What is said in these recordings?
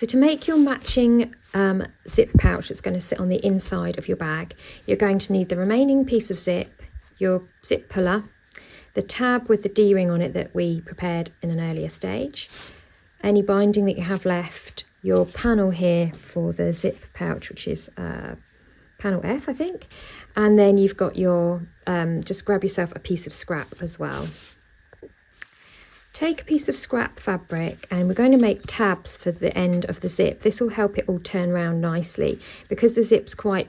So to make your matching zip pouch that's going to sit on the inside of your bag, you're going to need the remaining piece of zip, your zip puller, the tab with the D-ring on it that we prepared in an earlier stage, any binding that you have left, your panel here for the zip pouch, which is panel F, I think, and then you've got your, just grab yourself a piece of scrap as well. Take a piece of scrap fabric and we're going to make tabs for the end of the zip. This will help it all turn around nicely because the zip's quite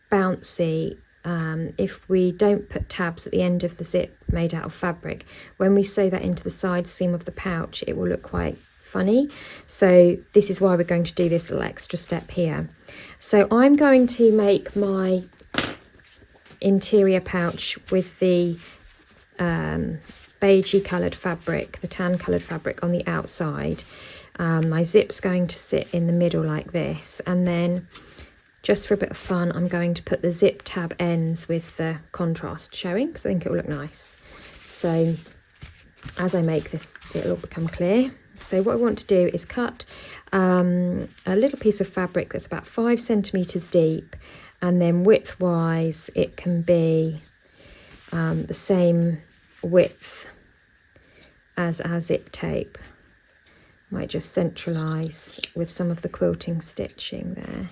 bouncy. If we don't put tabs at the end of the zip made out of fabric, when we sew that into the side seam of the pouch, it will look quite funny. So this is why we're going to do this little extra step here. So I'm going to make my interior pouch with the beigey coloured fabric, the tan coloured fabric on the outside. My zip's going to sit in the middle like this, and then just for a bit of fun I'm going to put the zip tab ends with the contrast showing because I think it will look nice. So as I make this it'll all become clear. So what I want to do is cut a little piece of fabric that's about 5 centimetres deep, and then width-wise it can be the same width as our zip tape. Might just centralise with some of the quilting stitching there.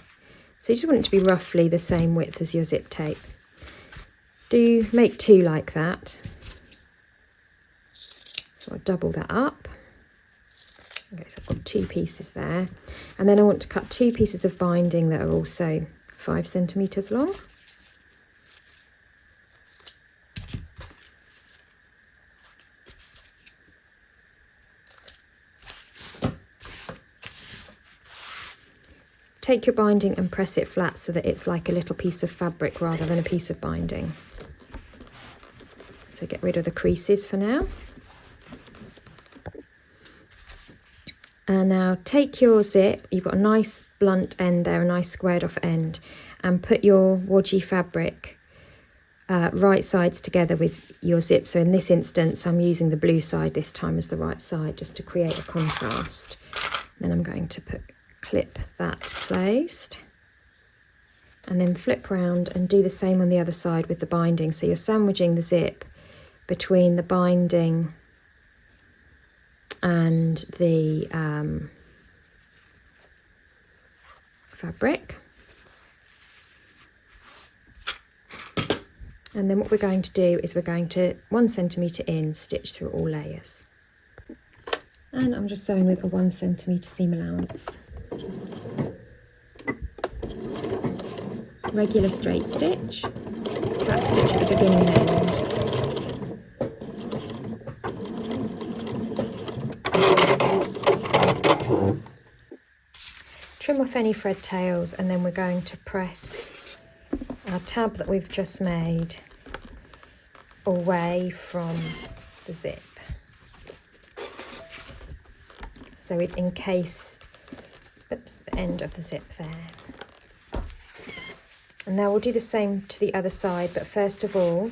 So you just want it to be roughly the same width as your zip tape. Do make 2 like that. So I'll double that up. Okay, so I've got 2 pieces there. And then I want to cut 2 pieces of binding that are also 5 centimetres long. Take your binding and press it flat so that it's like a little piece of fabric rather than a piece of binding. So get rid of the creases for now. And now take your zip, you've got a nice blunt end there, a nice squared off end, and put your wodgy fabric right sides together with your zip. So in this instance I'm using the blue side this time as the right side just to create a contrast. Then I'm going to clip that closed and then flip round and do the same on the other side with the binding. So you're sandwiching the zip between the binding and the fabric. And then what we're going to do is we're going to 1 centimetre in stitch through all layers. And I'm just sewing with a 1 centimetre seam allowance. Regular straight stitch, back stitch at the beginning and end. Trim off any thread tails, and then we're going to press our tab that we've just made away from the zip. So we've encased the end of the zip there. And now we'll do the same to the other side, but first of all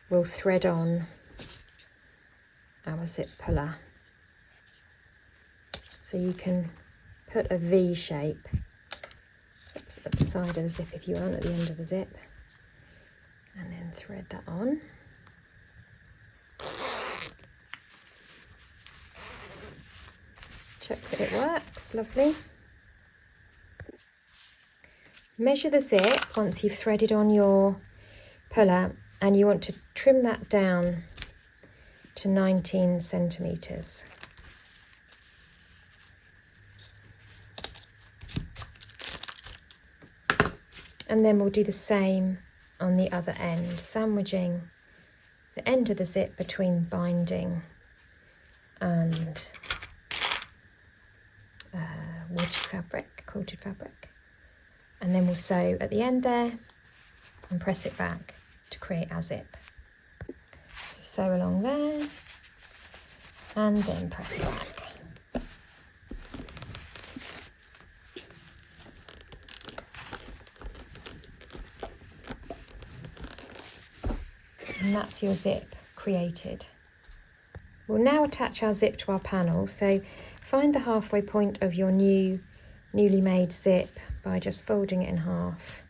we'll thread on our zip puller. So you can put a V shape at the side of the zip if you want, at the end of the zip, and then thread that on. Check that it works, lovely. Measure the zip once you've threaded on your puller, and you want to trim that down to 19 centimetres. And then we'll do the same on the other end, sandwiching the end of the zip between binding and wood fabric, quilted fabric. And then we'll sew at the end there and press it back to create our zip. So sew along there and then press back. And that's your zip created. We'll now attach our zip to our panel, so find the halfway point of your newly made zip by just folding it in half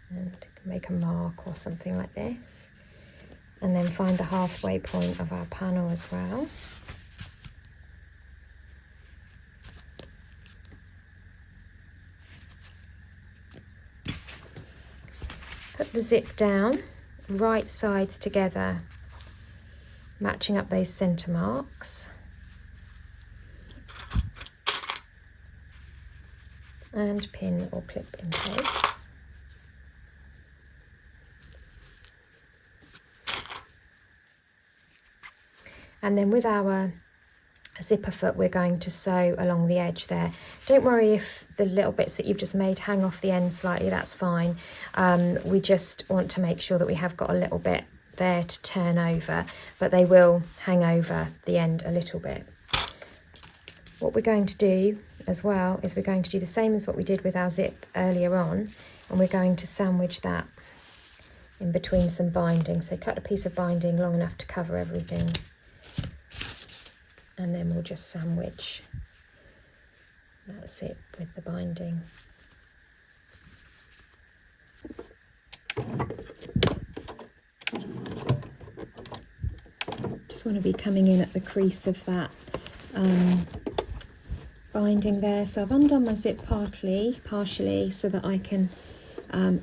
and make a mark or something like this, and then find the halfway point of our panel as well. Put the zip down, right sides together, matching up those centre marks, and pin or clip in place. And then with our zipper foot, we're going to sew along the edge there. Don't worry if the little bits that you've just made hang off the end slightly, that's fine. We just want to make sure that we have got a little bit there to turn over, but they will hang over the end a little bit. What we're going to do as well is we're going to do the same as what we did with our zip earlier on, and we're going to sandwich that in between some binding. So cut a piece of binding long enough to cover everything, and then we'll just sandwich that zip with the binding. Just want to be coming in at the crease of that binding there. So I've undone my zip partially so that I can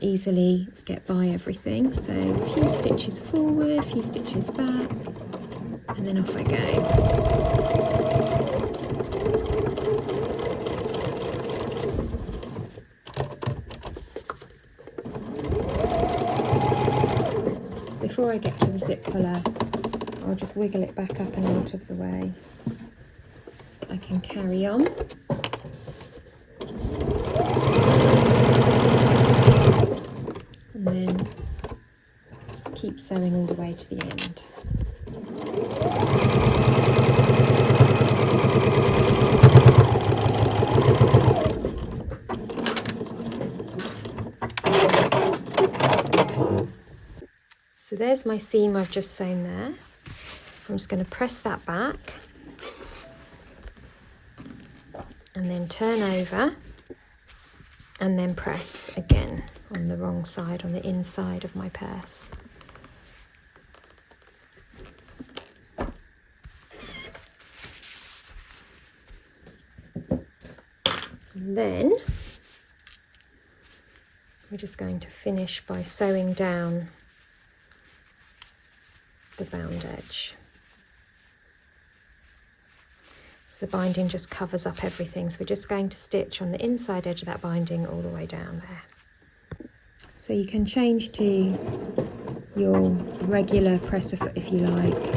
easily get by everything. So a few stitches forward, a few stitches back, and then off I go. Before I get to the zip puller, I'll just wiggle it back up and out of the way so that I can carry on. And then just keep sewing all the way to the end. So there's my seam I've just sewn there. I'm just going to press that back and then turn over and then press again on the wrong side, on the inside of my purse. And then we're just going to finish by sewing down the bound edge. So the binding just covers up everything, so we're just going to stitch on the inside edge of that binding all the way down there. So you can change to your regular presser foot if you like.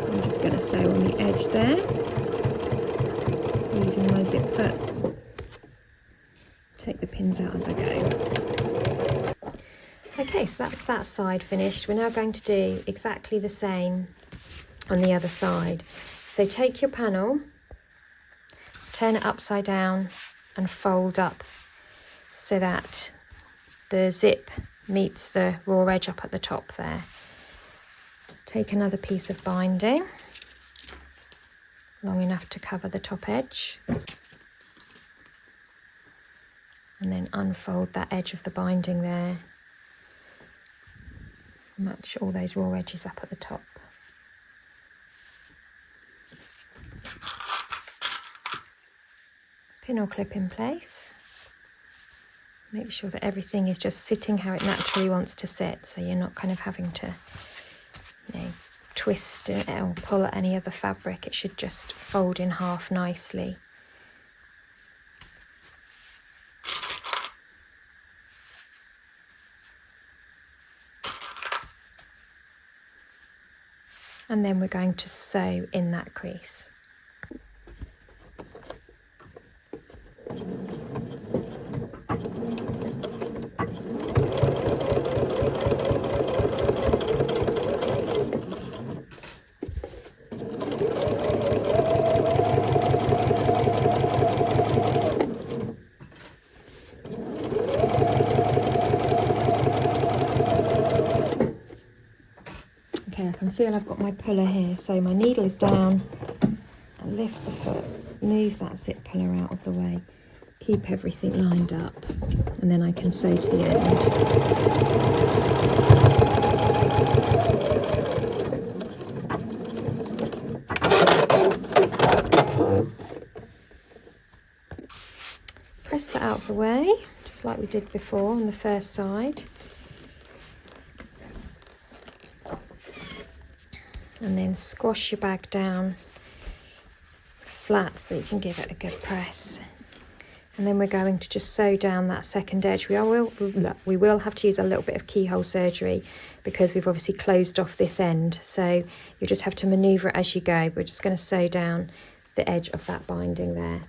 I'm just going to sew on the edge there using my zip foot. Take the pins out as I go. Okay, so that's that side finished. We're now going to do exactly the same on the other side. So take your panel, turn it upside down and fold up so that the zip meets the raw edge up at the top there. Take another piece of binding, long enough to cover the top edge, and then unfold that edge of the binding there. Match all those raw edges up at the top. Pin or clip in place. Make sure that everything is just sitting how it naturally wants to sit, so you're not kind of having to, twist it or pull at any of the fabric. It should just fold in half nicely. And then we're going to sew in that crease. Okay, like can feel I've got my puller here. So my needle is down, I lift the foot, move that zip puller out of the way, keep everything lined up, and then I can sew to the end. Press that out of the way, just like we did before on the first side. And then squash your bag down flat so you can give it a good press. And then we're going to just sew down that second edge. We will have to use a little bit of keyhole surgery because we've obviously closed off this end. So you just have to manoeuvre it as you go. We're just going to sew down the edge of that binding there.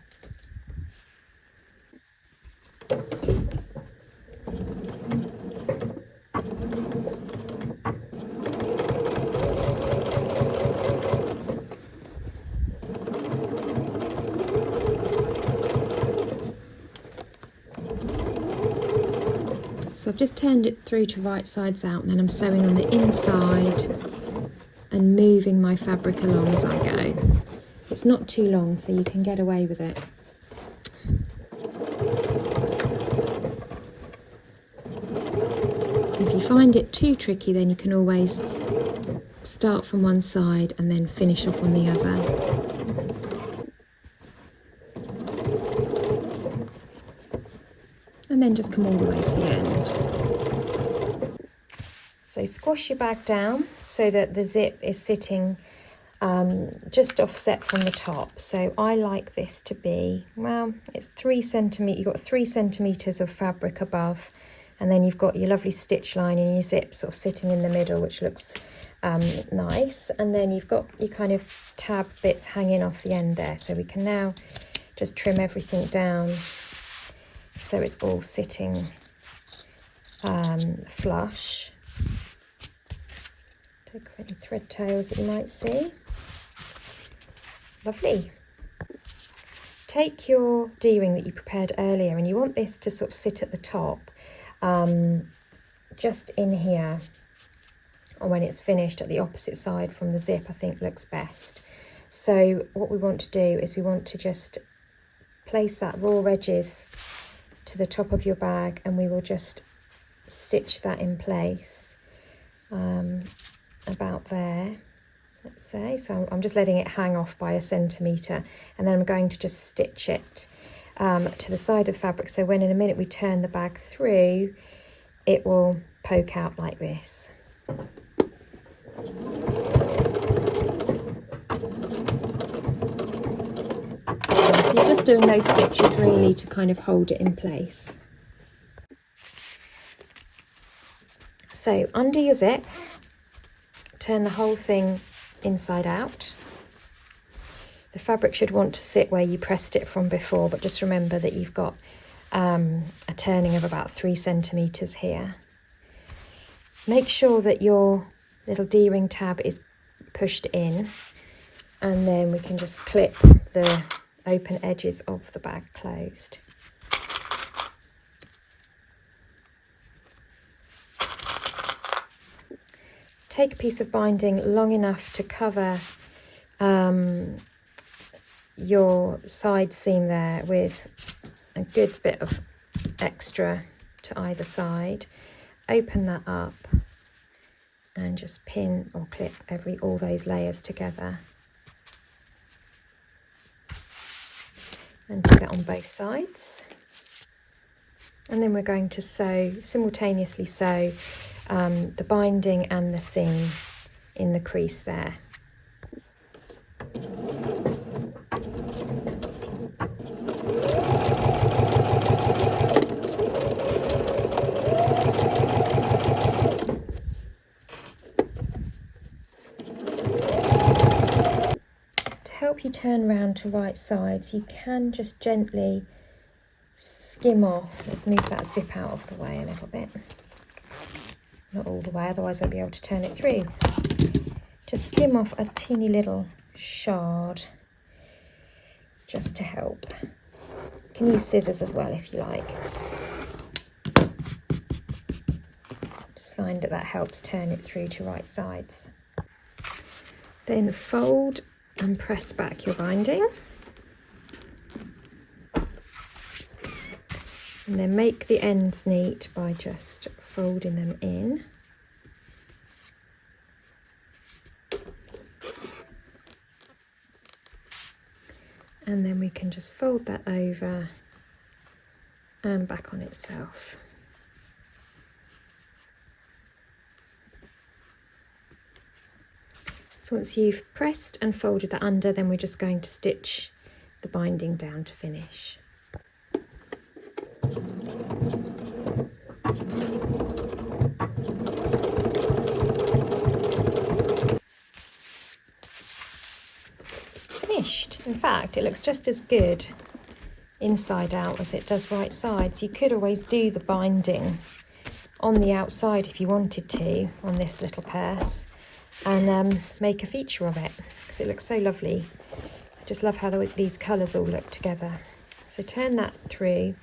So I've just turned it through to right sides out, and then I'm sewing on the inside and moving my fabric along as I go. It's not too long, so you can get away with it. If you find it too tricky, then you can always start from one side and then finish off on the other. And then just come all the way to the end. So squash your bag down so that the zip is sitting just offset from the top. So I like this to be, well, it's 3 centimetres, you've got 3 centimetres of fabric above, and then you've got your lovely stitch line and your zip sort of sitting in the middle, which looks nice. And then you've got your kind of tab bits hanging off the end there. So we can now just trim everything down so it's all sitting flush. Take off any thread tails that you might see. Lovely. Take your D-ring that you prepared earlier, and you want this to sort of sit at the top, just in here, or when it's finished at the opposite side from the zip, I think looks best. So what we want to do is we want to just place that raw edges to the top of your bag, and we will just stitch that in place about there, let's say. So I'm just letting it hang off by 1 centimetre, and then I'm going to just stitch it to the side of the fabric, so when in a minute we turn the bag through, it will poke out like this. So you're just doing those stitches really to kind of hold it in place. So undo your zip, turn the whole thing inside out. The fabric should want to sit where you pressed it from before, but just remember that you've got a turning of about 3 centimetres here. Make sure that your little D-ring tab is pushed in, and then we can just clip the open edges of the bag closed. Take a piece of binding long enough to cover your side seam there with a good bit of extra to either side. Open that up and just pin or clip all those layers together. And do that on both sides. And then we're going to simultaneously sew the binding and the seam in the crease there. Help you turn round to right sides, you can just gently skim off. Let's move that zip out of the way a little bit. Not all the way, otherwise I won't be able to turn it through. Just skim off a teeny little shard just to help. You can use scissors as well if you like. Just find that helps turn it through to right sides. Then fold and press back your binding. And then make the ends neat by just folding them in. And then we can just fold that over and back on itself. So once you've pressed and folded that under, then we're just going to stitch the binding down to finish. Finished. In fact, it looks just as good inside out as it does right sides. You could always do the binding on the outside if you wanted to on this little purse and make a feature of it because it looks so lovely. I just love how these colours all look together. So turn that through,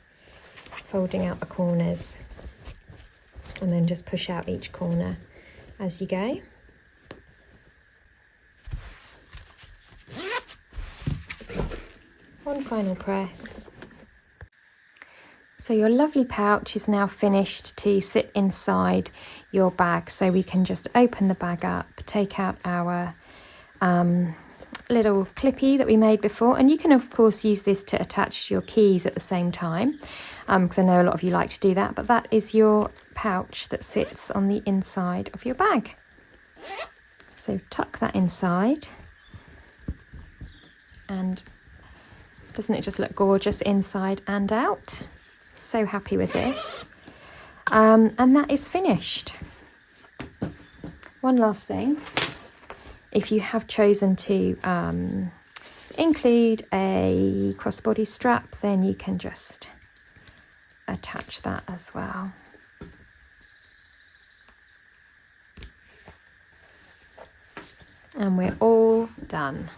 folding out the corners, and then just push out each corner as you go. One final press. So your lovely pouch is now finished to sit inside your bag. So we can just open the bag up, take out our little clippy that we made before. And you can of course use this to attach your keys at the same time, because I know a lot of you like to do that. But that is your pouch that sits on the inside of your bag. So tuck that inside, and doesn't it just look gorgeous inside and out? So happy with this. And that is finished. One last thing. If you have chosen to include a crossbody strap, then you can just attach that as well. And we're all done.